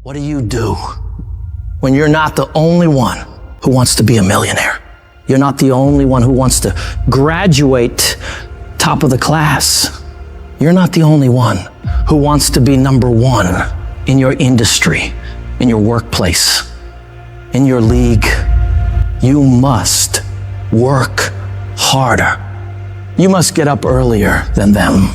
What do you do when you're not the only one who wants to be a millionaire? You're not the only one who wants to graduate top of the class. You're not the only one who wants to be number one in your industry, in your workplace, in your league. You must work harder. You must get up earlier than them.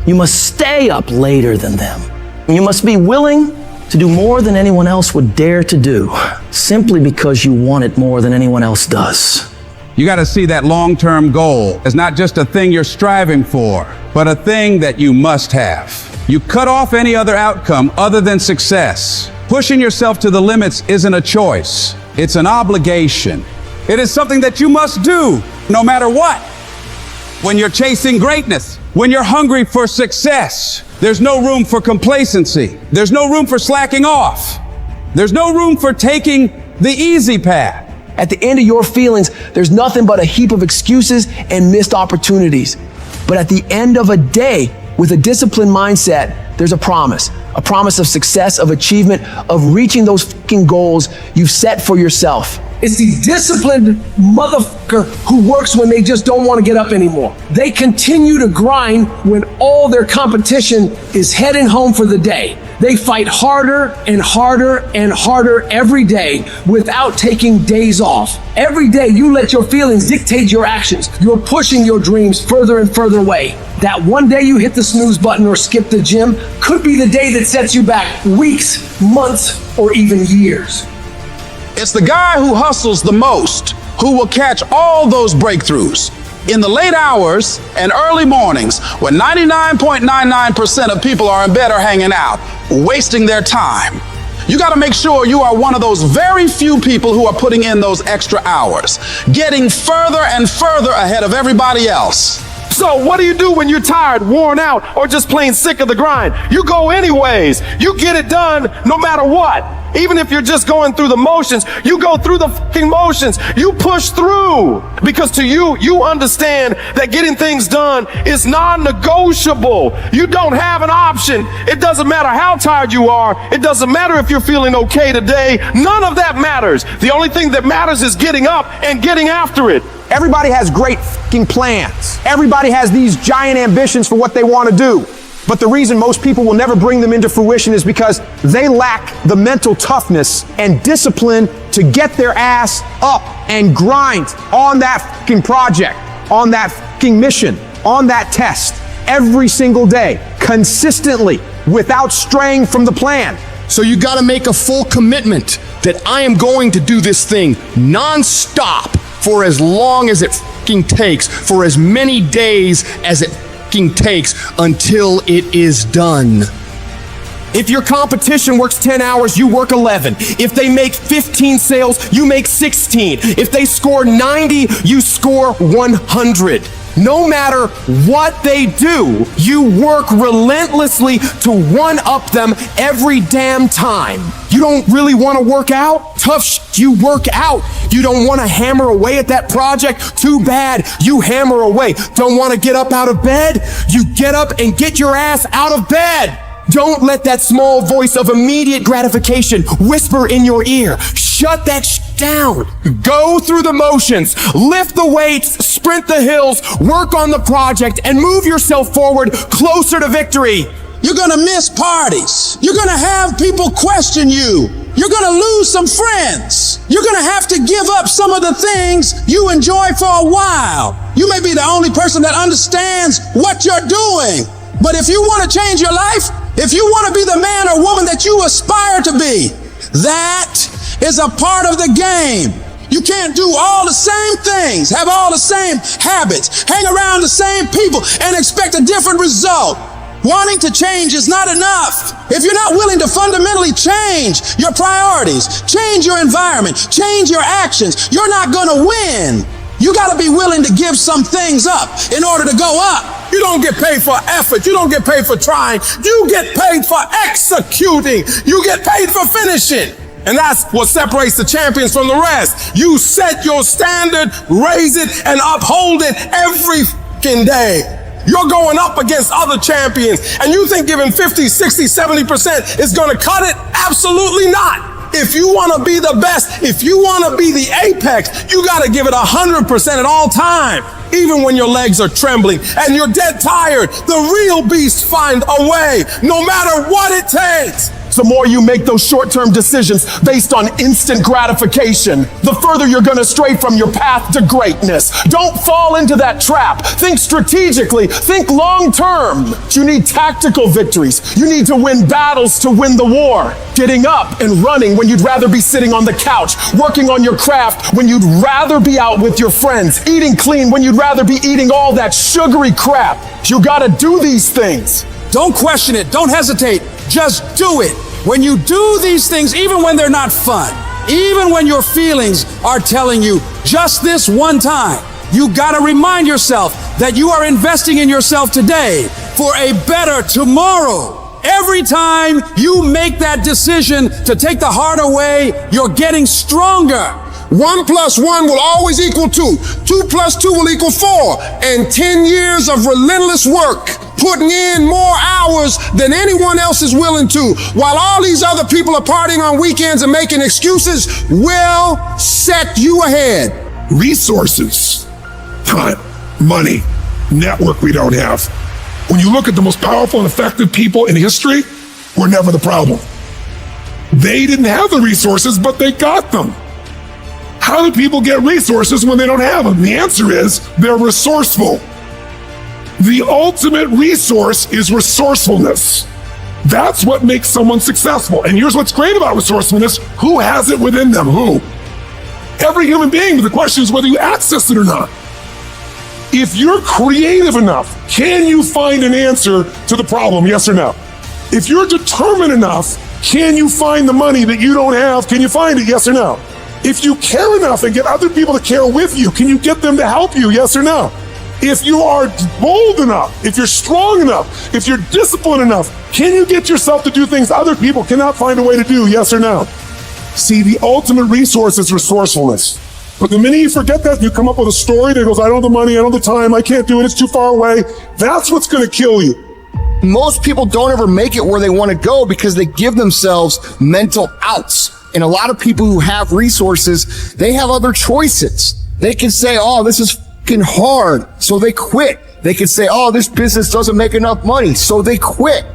You must stay up later than them. You must be willing to do more than anyone else would dare to do, simply because you want it more than anyone else does. You got to see that long-term goal as not just a thing you're striving for, but a thing that you must have. You cut off any other outcome other than success. Pushing yourself to the limits isn't a choice. It's an obligation. It is something that you must do, no matter what. When you're chasing greatness, when you're hungry for success, there's no room for complacency. There's no room for slacking off. There's no room for taking the easy path. At the end of your feelings, there's nothing but a heap of excuses and missed opportunities. But at the end of a day, with a disciplined mindset, there's a promise of success, of achievement, of reaching those fucking goals you've set for yourself. It's the disciplined motherfucker who works when they just don't want to get up anymore. They continue to grind when all their competition is heading home for the day. They fight harder and harder and harder every day without taking days off. Every day you let your feelings dictate your actions. You're pushing your dreams further and further away. That one day you hit the snooze button or skip the gym could be the day that sets you back weeks, months, or even years. It's the guy who hustles the most who will catch all those breakthroughs in the late hours and early mornings when 99.99% of people are in bed or hanging out, wasting their time. You got to make sure you are one of those very few people who are putting in those extra hours, getting further and further ahead of everybody else. So what do you do when you're tired, worn out, or just plain sick of the grind? You go anyways. You get it done no matter what. Even if you're just going through the motions, you go through the fucking motions. You push through. Because to you, you understand that getting things done is non-negotiable. You don't have an option. It doesn't matter how tired you are. It doesn't matter if you're feeling okay today. None of that matters. The only thing that matters is getting up and getting after it. Everybody has great fucking plans. Everybody has these giant ambitions for what they want to do. But the reason most people will never bring them into fruition is because they lack the mental toughness and discipline to get their ass up and grind on that fucking project, on that fucking mission, on that test every single day, consistently, without straying from the plan. So you gotta make a full commitment that I am going to do this thing non-stop for as long as it fucking takes, for as many days as it takes until it is done. If your competition works 10 hours, you work 11. If they make 15 sales, you make 16. If they score 90, you score 100. No matter what they do, you work relentlessly to one-up them every damn time. You don't really want to work out? Tough shit, you work out. You don't want to hammer away at that project? Too bad, you hammer away. Don't want to get up out of bed? You get up and get your ass out of bed. Don't let that small voice of immediate gratification whisper in your ear. Shut that down. Go through the motions, lift the weights, sprint the hills, work on the project, and move yourself forward closer to victory. You're gonna miss parties. You're gonna have people question you. You're gonna lose some friends. You're gonna have to give up some of the things you enjoy for a while. You may be the only person that understands what you're doing. But if you want to change your life, if you want to be the man or woman that you aspire to be, that is a part of the game. You can't do all the same things, have all the same habits, hang around the same people, and expect a different result. Wanting to change is not enough. If you're not willing to fundamentally change your priorities, change your environment, change your actions, you're not gonna win. You gotta be willing to give some things up in order to go up. You don't get paid for effort. You don't get paid for trying. You get paid for executing. You get paid for finishing. And that's what separates the champions from the rest. You set your standard, raise it, and uphold it every fucking day. You're going up against other champions, and you think giving 50, 60, 70% is gonna cut it? Absolutely not. If you wanna be the best, if you wanna be the apex, you gotta give it 100% at all time. Even when your legs are trembling and you're dead tired, the real beasts find a way, no matter what it takes. The more you make those short-term decisions based on instant gratification, the further you're gonna stray from your path to greatness. Don't fall into that trap. Think strategically, think long-term. You need tactical victories. You need to win battles to win the war. Getting up and running when you'd rather be sitting on the couch, working on your craft when you'd rather be out with your friends, eating clean when you'd rather be eating all that sugary crap. You gotta do these things. Don't question it. Don't hesitate. Just do it. When you do these things, even when they're not fun, even when your feelings are telling you just this one time, you gotta remind yourself that you are investing in yourself today for a better tomorrow. Every time you make that decision to take the harder way, you're getting stronger. 1 + 1 will always equal 2. 2 + 2 will equal 4. And 10 years of relentless work, putting in more hours than anyone else is willing to, while all these other people are partying on weekends and making excuses, will set you ahead. Resources, time, money, network we don't have. When you look at the most powerful and effective people in history, we're never the problem. They didn't have the resources, but they got them. How do people get resources when they don't have them? The answer is they're resourceful. The ultimate resource is resourcefulness. That's what makes someone successful. And here's what's great about resourcefulness. Who has it within them? Who? Every human being, but the question is whether you access it or not. If you're creative enough, can you find an answer to the problem? Yes or no? If you're determined enough, can you find the money that you don't have? Can you find it? Yes or no? If you care enough and get other people to care with you, can you get them to help you? Yes or no? If you are bold enough, if you're strong enough, if you're disciplined enough, can you get yourself to do things other people cannot find a way to do? Yes or no? See, the ultimate resource is resourcefulness. But the minute you forget that, you come up with a story that goes, I don't have the money, I don't have the time, I can't do it, it's too far away. That's what's gonna kill you. Most people don't ever make it where they want to go because they give themselves mental outs. And a lot of people who have resources, they have other choices. They can say, oh, this is fucking hard, so they quit. They can say, oh, this business doesn't make enough money, so they quit.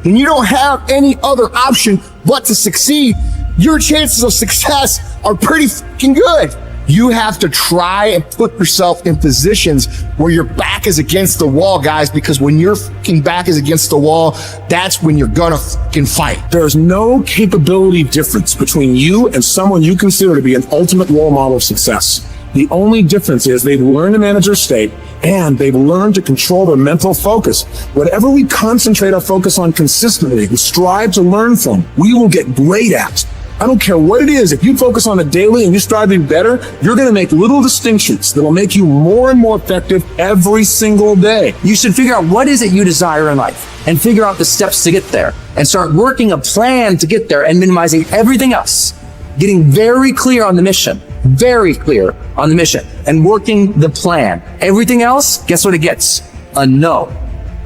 And you don't have any other option but to succeed. Your chances of success are pretty fucking good. You have to try and put yourself in positions where your back is against the wall, guys, because when your fucking back is against the wall, that's when you're gonna fucking fight. There's no capability difference between you and someone you consider to be an ultimate role model of success. The only difference is they've learned to manage their state and they've learned to control their mental focus. Whatever we concentrate our focus on consistently and strive to learn from, we will get great at. I don't care what it is. If you focus on it daily and you strive to be better, you're going to make little distinctions that will make you more and more effective every single day. You should figure out what is it you desire in life and figure out the steps to get there and start working a plan to get there and minimizing everything else. Getting very clear on the mission, and working the plan. Everything else, guess what it gets? A no.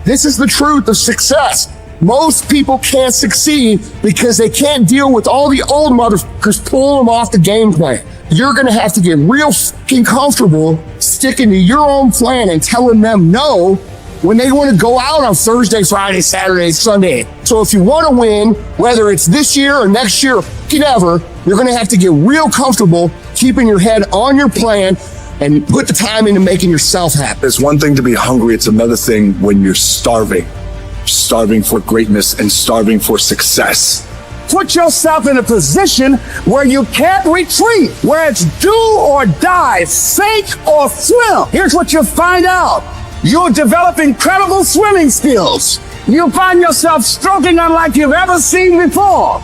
This is the truth of success. Most people can't succeed because they can't deal with all the old motherfuckers pulling them off the game plan. You're gonna have to get real fucking comfortable sticking to your own plan and telling them no when they want to go out on Thursday, Friday, Saturday, Sunday. So if you want to win, whether it's this year or next year or fucking ever, you're gonna have to get real comfortable keeping your head on your plan and put the time into making yourself happy. It's one thing to be hungry. It's another thing when you're starving for greatness and starving for success. Put yourself in a position where you can't retreat, where it's do or die, sink or swim. Here's what you'll find out. You'll develop incredible swimming skills. You'll find yourself stroking unlike you've ever seen before.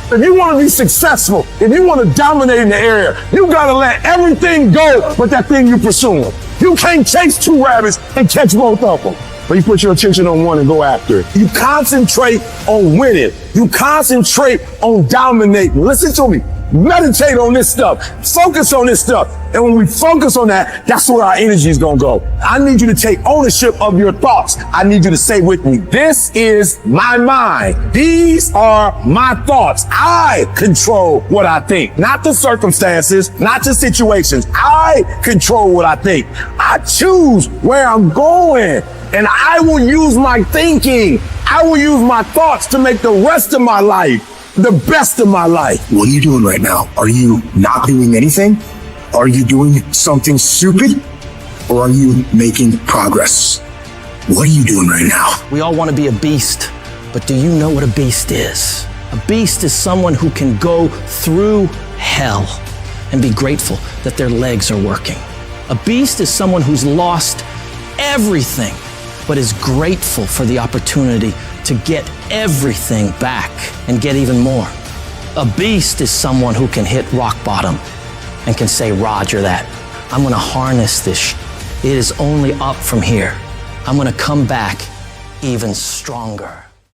If you want to be successful, if you want to dominate in the area, you got to let everything go but that thing you're pursuing. You can't chase two rabbits and catch both of them. But you put your attention on one and go after it. You concentrate on winning. You concentrate on dominating. Listen to me. meditate on this stuff, focus on this stuff. And when we focus on that, that's where our energy is gonna go. I need you to take ownership of your thoughts. I need you to say with me, this is my mind. These are my thoughts. I control what I think, not the circumstances, not the situations. I control what I think. I choose where I'm going, and I will use my thinking. I will use my thoughts to make the rest of my life the best of my life. What are you doing right now? Are you not doing anything? Are you doing something stupid? Or are you making progress? What are you doing right now? We all want to be a beast, but do you know what a beast is? A beast is someone who can go through hell and be grateful that their legs are working. A beast is someone who's lost everything, but is grateful for the opportunity to get everything back and get even more. A beast is someone who can hit rock bottom and can say, Roger that. I'm gonna harness this. It is only up from here. I'm gonna come back even stronger.